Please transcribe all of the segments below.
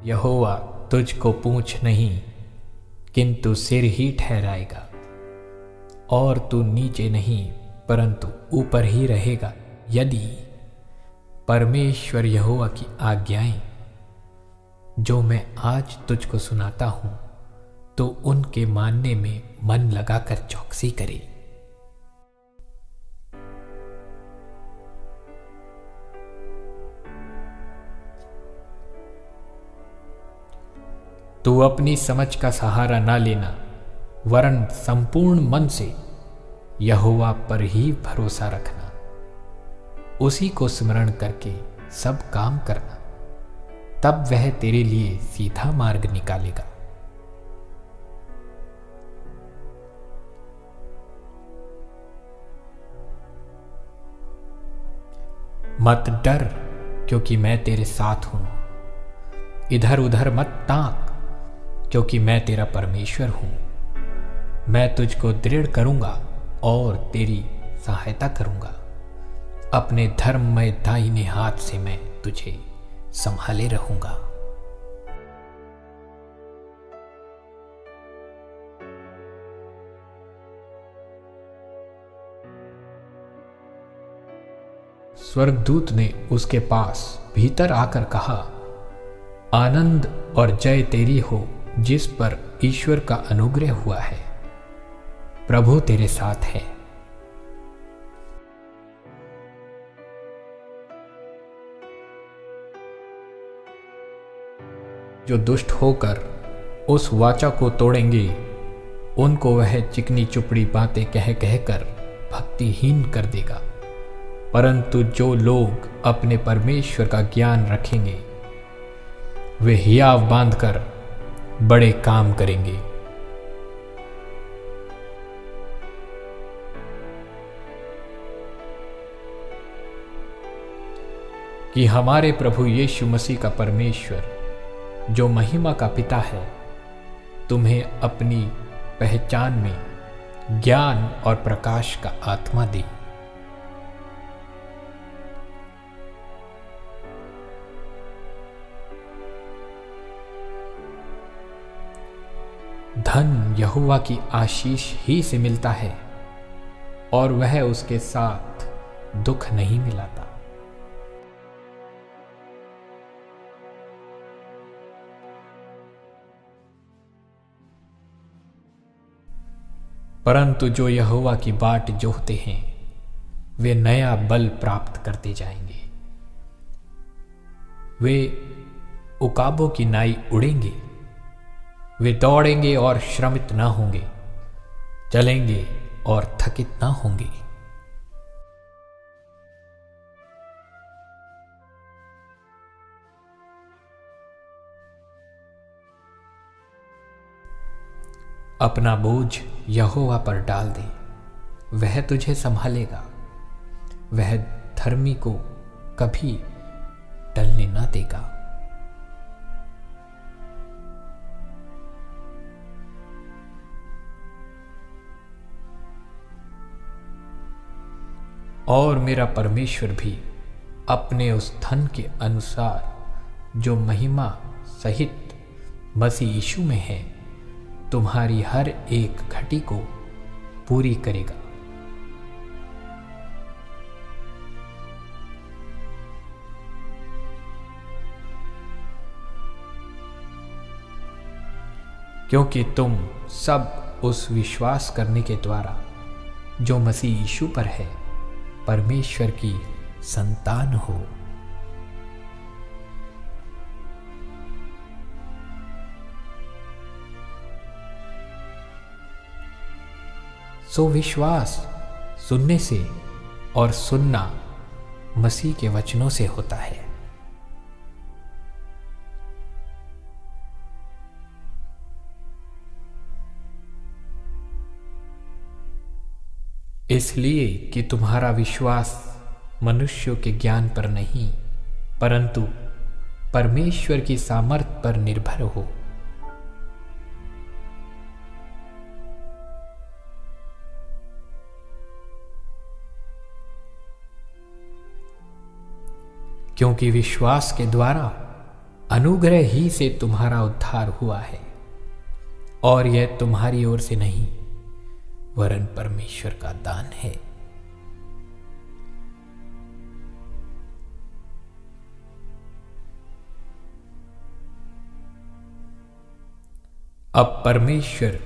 यहोवा तुझको पूँछ नहीं किंतु सिर ही ठहराएगा, और तू नीचे नहीं परंतु ऊपर ही रहेगा। यदि परमेश्वर यहोवा की आज्ञाएं जो मैं आज तुझको सुनाता हूं, तो उनके मानने में मन लगाकर चौकसी करे। तू अपनी समझ का सहारा ना लेना, वरन संपूर्ण मन से यहोवा पर ही भरोसा रखना। उसी को स्मरण करके सब काम करना, तब वह तेरे लिए सीधा मार्ग निकालेगा। मत डर, क्योंकि मैं तेरे साथ हूं। इधर उधर मत ताक, क्योंकि मैं तेरा परमेश्वर हूं। मैं तुझको दृढ़ करूंगा और तेरी सहायता करूंगा। अपने धर्ममय दाहिने हाथ से मैं तुझे संभाले रहूंगा। स्वर्गदूत ने उसके पास भीतर आकर कहा, आनंद और जय तेरी हो जिस पर ईश्वर का अनुग्रह हुआ है। प्रभु तेरे साथ है। जो दुष्ट होकर उस वाचा को तोड़ेंगे, उनको वह चिकनी चुपड़ी बातें कह कहकर भक्तिहीन कर देगा। परंतु जो लोग अपने परमेश्वर का ज्ञान रखेंगे, वे हियाव बांधकर बड़े काम करेंगे। कि हमारे प्रभु यीशु मसीह का परमेश्वर, जो महिमा का पिता है, तुम्हें अपनी पहचान में ज्ञान और प्रकाश का आत्मा दे। धन यहोवा की आशीष ही से मिलता है, और वह उसके साथ दुख नहीं मिलाता। परंतु जो यहोवा की बाट जोहते हैं, वे नया बल प्राप्त करते जाएंगे। वे उकाबों की नाई उड़ेंगे। वे दौड़ेंगे और श्रमित ना होंगे, चलेंगे और थकित ना होंगे। अपना बोझ यहोवा पर डाल दे, वह तुझे संभालेगा। वह धर्मी को कभी टलने ना देगा। और मेरा परमेश्वर भी अपने उस धन के अनुसार जो महिमा सहित मसीह यीशु में है, तुम्हारी हर एक घटी को पूरी करेगा। क्योंकि तुम सब उस विश्वास करने के द्वारा जो मसीह यीशु पर है, परमेश्वर की संतान हो। सो विश्वास सुनने से और सुनना मसीह के वचनों से होता है। इसलिए कि तुम्हारा विश्वास मनुष्यों के ज्ञान पर नहीं, परंतु परमेश्वर की सामर्थ पर निर्भर हो। क्योंकि विश्वास के द्वारा अनुग्रह ही से तुम्हारा उद्धार हुआ है, और यह तुम्हारी ओर से नहीं वरन परमेश्वर का दान है। अब परमेश्वर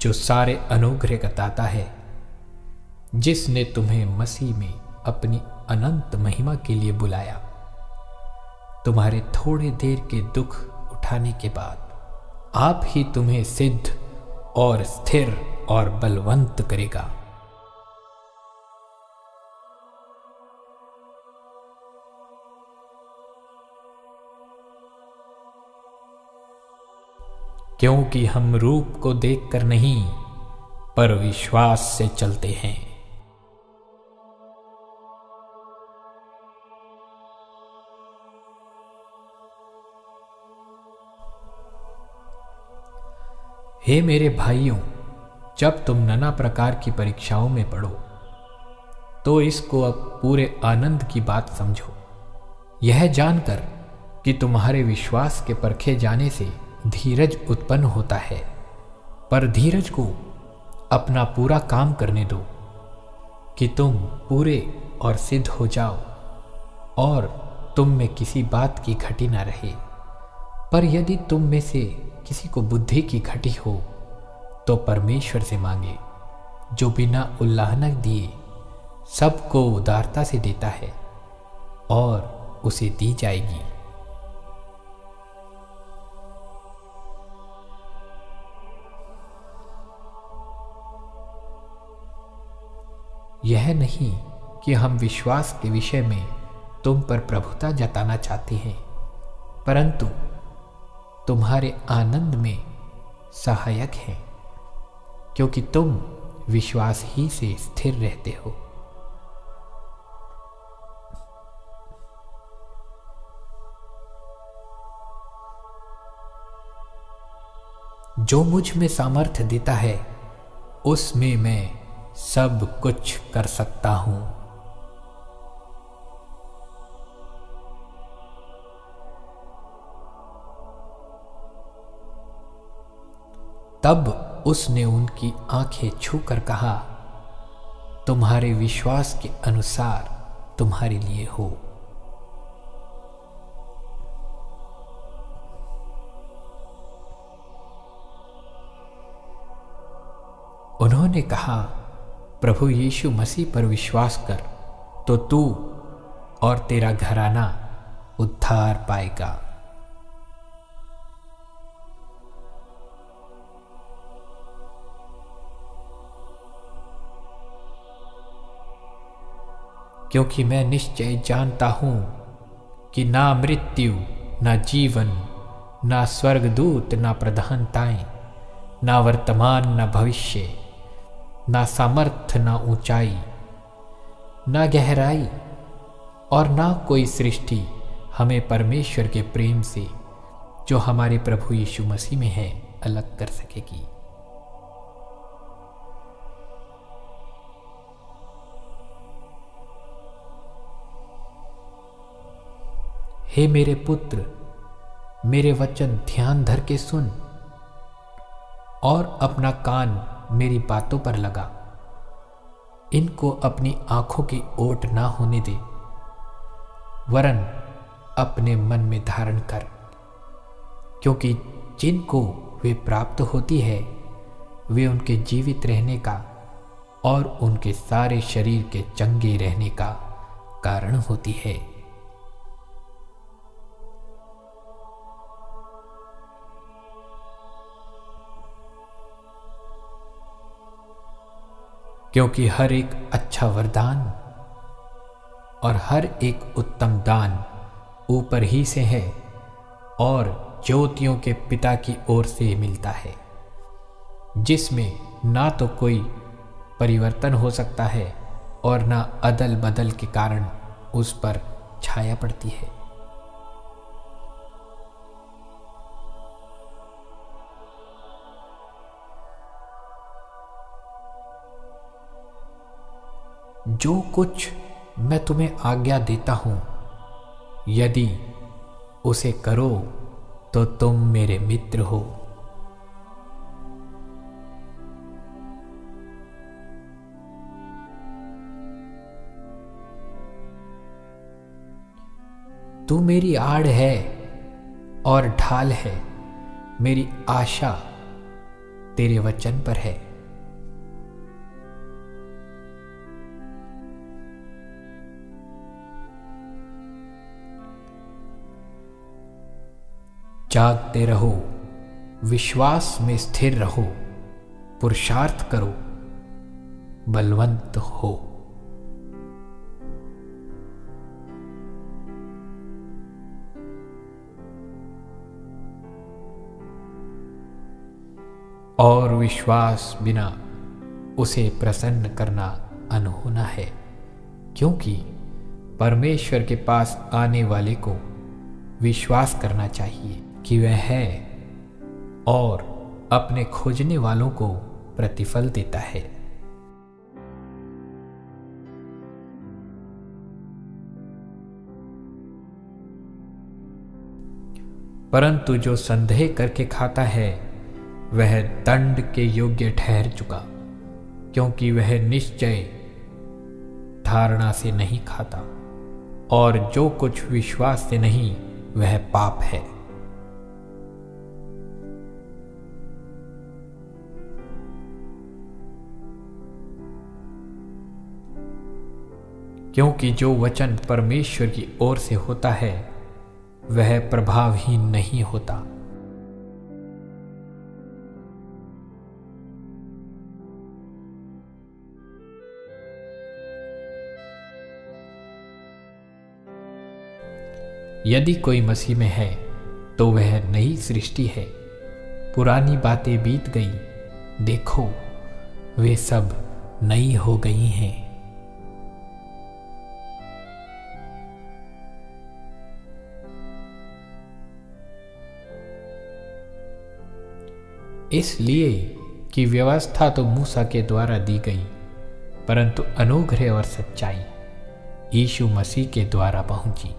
जो सारे अनुग्रह का दाता है, जिसने तुम्हें मसीह में अपनी अनंत महिमा के लिए बुलाया, तुम्हारे थोड़े देर के दुख उठाने के बाद आप ही तुम्हें सिद्ध और स्थिर और बलवंत करेगा। क्योंकि हम रूप को देखकर नहीं पर विश्वास से चलते हैं। हे मेरे भाइयों, जब तुम नाना प्रकार की परीक्षाओं में पड़ो तो इसको अब पूरे आनंद की बात समझो, यह जानकर कि तुम्हारे विश्वास के परखे जाने से धीरज उत्पन्न होता है। पर धीरज को अपना पूरा काम करने दो कि तुम पूरे और सिद्ध हो जाओ और तुम में किसी बात की घटी ना रहे। पर यदि तुम में से किसी को बुद्धि की घटी हो तो परमेश्वर से मांगे, जो बिना उल्लाहना दिए सबको उदारता से देता है, और उसे दी जाएगी। यह नहीं कि हम विश्वास के विषय में तुम पर प्रभुता जताना चाहते हैं, परंतु तुम्हारे आनंद में सहायक हैं, क्योंकि तुम विश्वास ही से स्थिर रहते हो। जो मुझ में सामर्थ्य देता है, उसमें मैं सब कुछ कर सकता हूं। तब उसने उनकी आंखें छूकर कहा, तुम्हारे विश्वास के अनुसार तुम्हारे लिए हो। उन्होंने कहा, प्रभु यीशु मसीह पर विश्वास कर तो तू और तेरा घराना उद्धार पाएगा। क्योंकि मैं निश्चय जानता हूं कि ना मृत्यु, ना जीवन, ना स्वर्गदूत, ना प्रधानताएं, ना वर्तमान, ना भविष्य, ना सामर्थ्य, ना ऊंचाई, ना गहराई और ना कोई सृष्टि हमें परमेश्वर के प्रेम से जो हमारे प्रभु यीशु मसीह में है अलग कर सकेगी। हे मेरे पुत्र, मेरे वचन ध्यान धर के सुन और अपना कान मेरी बातों पर लगा। इनको अपनी आंखों की ओट ना होने दे, वरन अपने मन में धारण कर, क्योंकि जिनको वे प्राप्त होती है वे उनके जीवित रहने का और उनके सारे शरीर के चंगे रहने का कारण होती है। क्योंकि हर एक अच्छा वरदान और हर एक उत्तम दान ऊपर ही से है और ज्योतियों के पिता की ओर से मिलता है, जिसमें ना तो कोई परिवर्तन हो सकता है और ना अदल बदल के कारण उस पर छाया पड़ती है। जो कुछ मैं तुम्हें आज्ञा देता हूं, यदि उसे करो तो तुम मेरे मित्र हो। तू मेरी आड़ है और ढाल है, मेरी आशा तेरे वचन पर है। जागते रहो, विश्वास में स्थिर रहो, पुरुषार्थ करो, बलवंत हो। और विश्वास बिना उसे प्रसन्न करना अनहोना है, क्योंकि परमेश्वर के पास आने वाले को विश्वास करना चाहिए कि वह है और अपने खोजने वालों को प्रतिफल देता है। परंतु जो संदेह करके खाता है वह दंड के योग्य ठहर चुका, क्योंकि वह निश्चय धारणा से नहीं खाता, और जो कुछ विश्वास से नहीं वह पाप है। क्योंकि जो वचन परमेश्वर की ओर से होता है वह प्रभावहीन नहीं होता। यदि कोई मसीह में है तो वह नई सृष्टि है, पुरानी बातें बीत गई, देखो वे सब नई हो गई हैं। इसलिए कि व्यवस्था तो मूसा के द्वारा दी गई, परंतु अनुग्रह और सच्चाई यीशु मसीह के द्वारा पहुंची।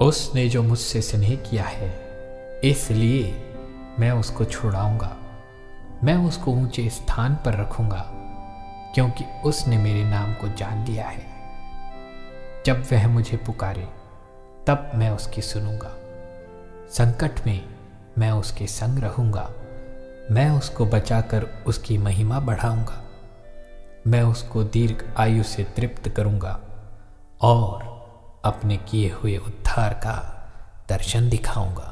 उसने जो मुझसे स्नेह किया है, इसलिए मैं उसको छुड़ाऊंगा, मैं उसको ऊंचे स्थान पर रखूंगा, क्योंकि उसने मेरे नाम को जान लिया है। जब वह मुझे पुकारे तब मैं उसकी सुनूंगा, संकट में मैं उसके संग रहूंगा, मैं उसको बचाकर उसकी महिमा बढ़ाऊंगा, मैं उसको दीर्घ आयु से तृप्त करूंगा और अपने किए हुए उद्धार का दर्शन दिखाऊंगा।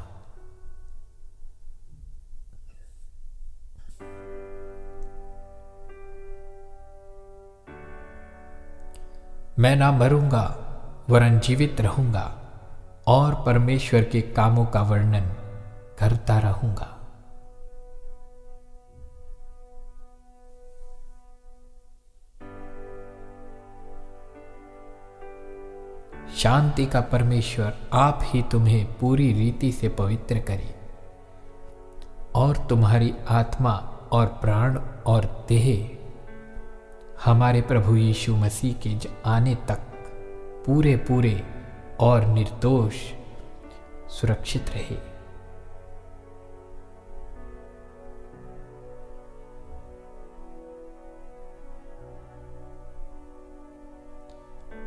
मैं ना मरूंगा वरन जीवित रहूंगा और परमेश्वर के कामों का वर्णन करता रहूंगा। शांति का परमेश्वर आप ही तुम्हें पूरी रीति से पवित्र करे और तुम्हारी आत्मा और प्राण और देह हमारे प्रभु यीशु मसीह के आने तक पूरे पूरे और निर्दोष सुरक्षित रहे।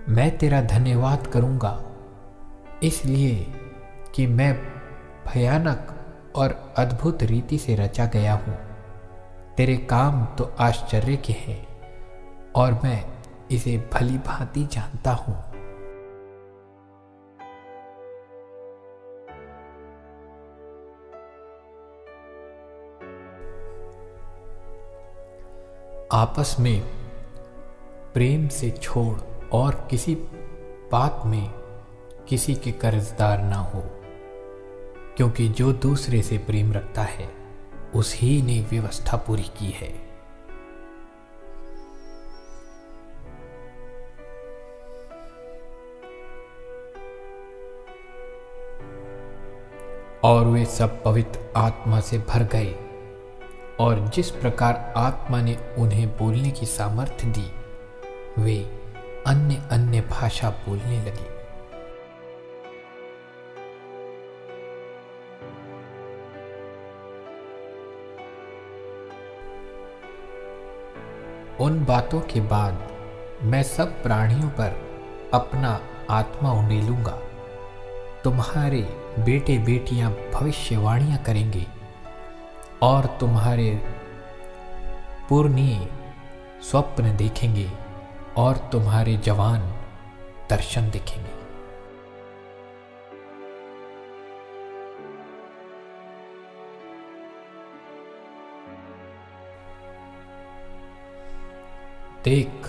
मैं तेरा धन्यवाद करूंगा, इसलिए कि मैं भयानक और अद्भुत रीति से रचा गया हूं। तेरे काम तो आश्चर्य के हैं और मैं इसे भली भांति जानता हूं। आपस में प्रेम से छोड़ और किसी बात में किसी के कर्जदार ना हो, क्योंकि जो दूसरे से प्रेम रखता है उसी ने व्यवस्था पूरी की है। और वे सब पवित्र आत्मा से भर गए और जिस प्रकार आत्मा ने उन्हें बोलने की सामर्थ्य दी, वे अन्य अन्य भाषा बोलने लगे। उन बातों के बाद मैं सब प्राणियों पर अपना आत्मा उंडेलूंगा। तुम्हारे बेटे बेटियां भविष्यवाणियां करेंगे और तुम्हारे पुरनिये स्वप्न देखेंगे और तुम्हारे जवान दर्शन देखेंगे। देख,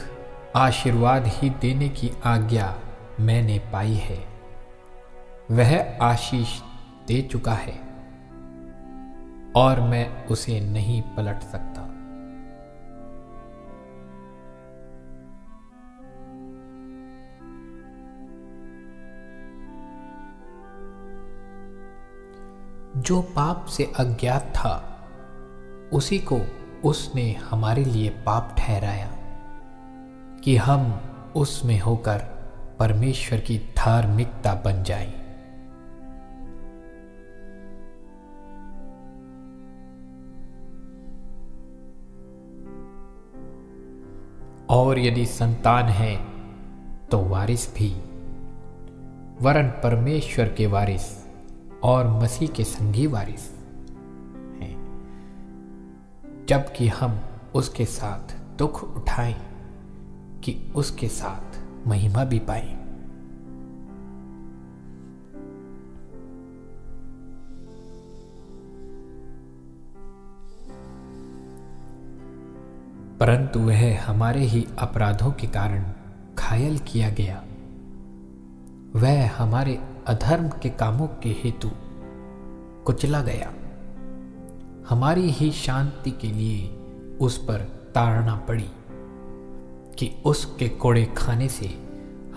आशीर्वाद ही देने की आज्ञा मैंने पाई है। वह आशीष दे चुका है और मैं उसे नहीं पलट सकता। जो पाप से अज्ञात था, उसी को उसने हमारे लिए पाप ठहराया कि हम उसमें होकर परमेश्वर की धार्मिकता बन जाएं। और यदि संतान है तो वारिस भी, वरन परमेश्वर के वारिस और मसीह के संगी वारिस हैं, जबकि हम उसके साथ दुख उठाएं कि उसके साथ महिमा भी पाएं। परंतु वह हमारे ही अपराधों के कारण घायल किया गया, वह हमारे अधर्म के कामों के हेतु कुचला गया। हमारी ही शांति के लिए उस पर ताड़ना पड़ी कि उसके कोड़े खाने से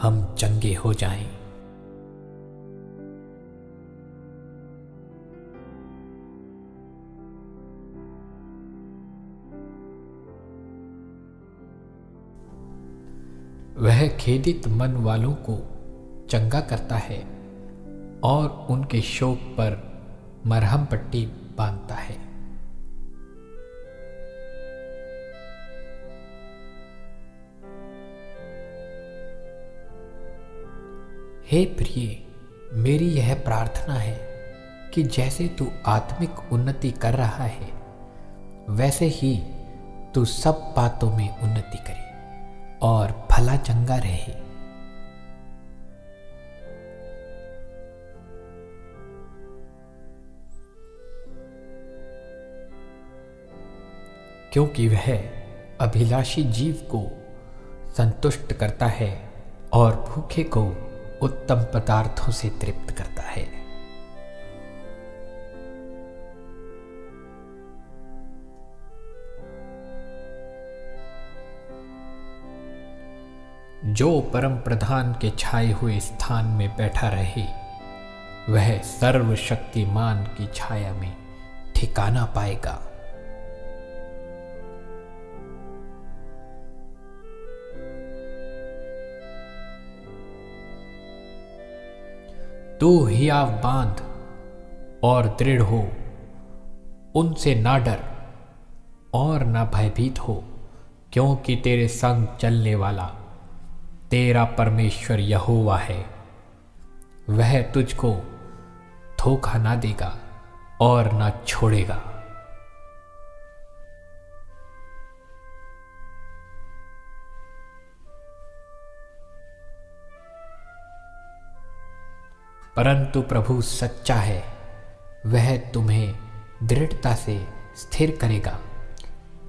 हम चंगे हो जाएं। वह खेदित मन वालों को चंगा करता है और उनके शोक पर मरहम पट्टी बांधता है। हे प्रिय, मेरी यह प्रार्थना है कि जैसे तू आत्मिक उन्नति कर रहा है, वैसे ही तू सब बातों में उन्नति करे और भला चंगा रहे। क्योंकि वह अभिलाषी जीव को संतुष्ट करता है और भूखे को उत्तम पदार्थों से तृप्त करता है। जो परम प्रधान के छाए हुए स्थान में बैठा रहे, वह सर्वशक्तिमान की छाया में ठिकाना पाएगा। तू हियाव बांध और दृढ़ हो, उनसे ना डर और ना भयभीत हो, क्योंकि तेरे संग चलने वाला तेरा परमेश्वर यहोवा है। वह तुझको धोखा ना देगा और ना छोड़ेगा। परंतु प्रभु सच्चा है, वह तुम्हें दृढ़ता से स्थिर करेगा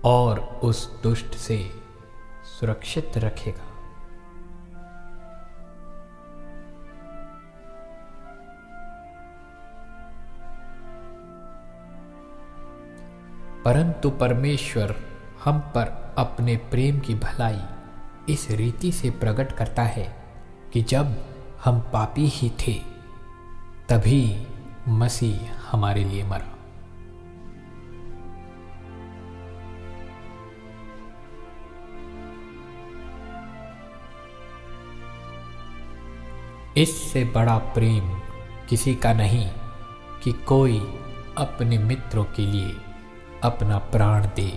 और उस दुष्ट से सुरक्षित रखेगा। परंतु परमेश्वर हम पर अपने प्रेम की भलाई इस रीति से प्रकट करता है कि जब हम पापी ही थे, तभी मसीह हमारे लिए मरा। इससे बड़ा प्रेम किसी का नहीं कि कोई अपने मित्रों के लिए अपना प्राण दे।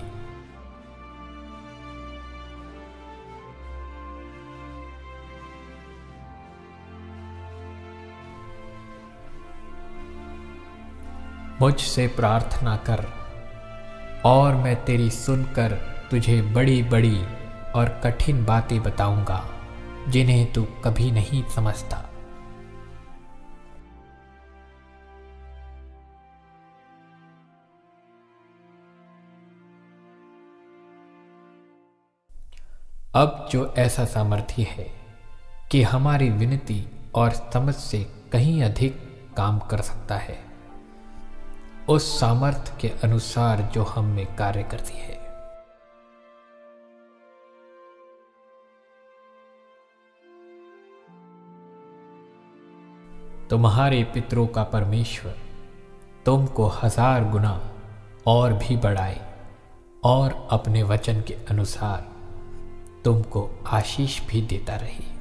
मुझसे प्रार्थना कर और मैं तेरी सुनकर तुझे बड़ी बड़ी और कठिन बातें बताऊंगा जिन्हें तू कभी नहीं समझता। अब जो ऐसा सामर्थ्य है कि हमारी विनती और समझ से कहीं अधिक काम कर सकता है, उस सामर्थ्य के अनुसार जो हम में कार्य करती है। तुम्हारे पितरों का परमेश्वर तुमको 1000 गुना और भी बढ़ाए और अपने वचन के अनुसार तुमको आशीष भी देता रहे।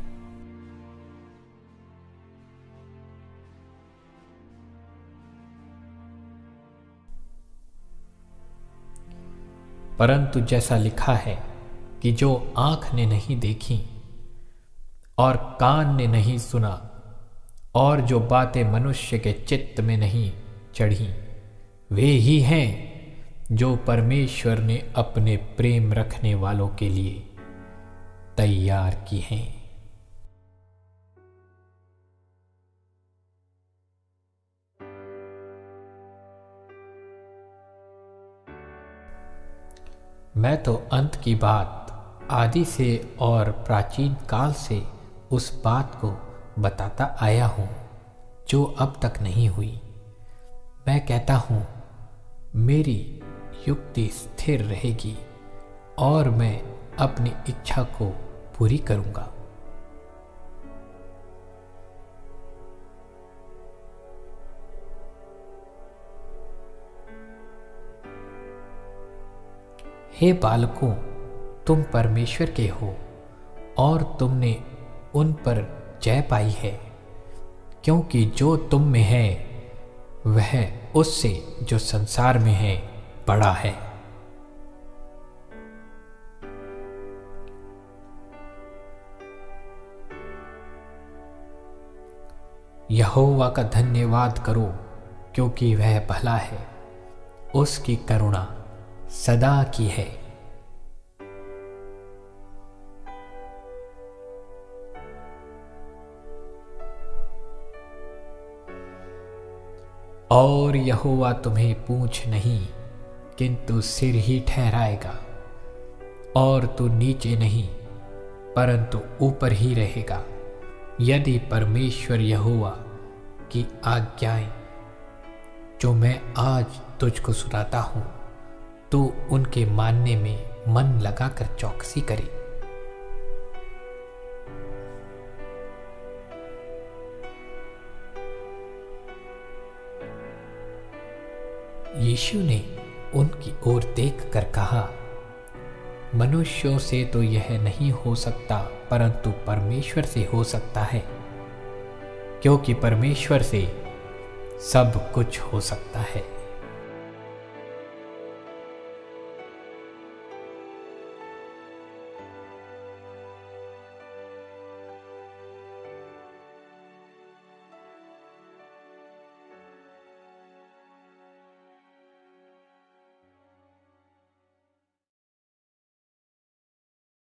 परंतु जैसा लिखा है कि जो आंख ने नहीं देखी और कान ने नहीं सुना और जो बातें मनुष्य के चित्त में नहीं चढ़ी, वे ही हैं जो परमेश्वर ने अपने प्रेम रखने वालों के लिए तैयार की हैं। मैं तो अंत की बात आदि से और प्राचीन काल से उस बात को बताता आया हूं जो अब तक नहीं हुई। मैं कहता हूं, मेरी युक्ति स्थिर रहेगी और मैं अपनी इच्छा को पूरी करूंगा। हे बालकों, तुम परमेश्वर के हो और तुमने उन पर जय पाई है, क्योंकि जो तुम में है वह उससे जो संसार में है बड़ा है। यहोवा का धन्यवाद करो, क्योंकि वह भला है, उसकी करुणा सदा की है। और यहोवा तुम्हें पूंछ नहीं किंतु सिर ही ठहराएगा, और तू नीचे नहीं परंतु ऊपर ही रहेगा, यदि परमेश्वर यहोवा की आज्ञाएं जो मैं आज तुझको सुनाता हूं तो उनके मानने में मन लगाकर चौकसी करे। यीशु ने उनकी ओर देखकर कहा, मनुष्यों से तो यह नहीं हो सकता, परंतु परमेश्वर से हो सकता है, क्योंकि परमेश्वर से सब कुछ हो सकता है।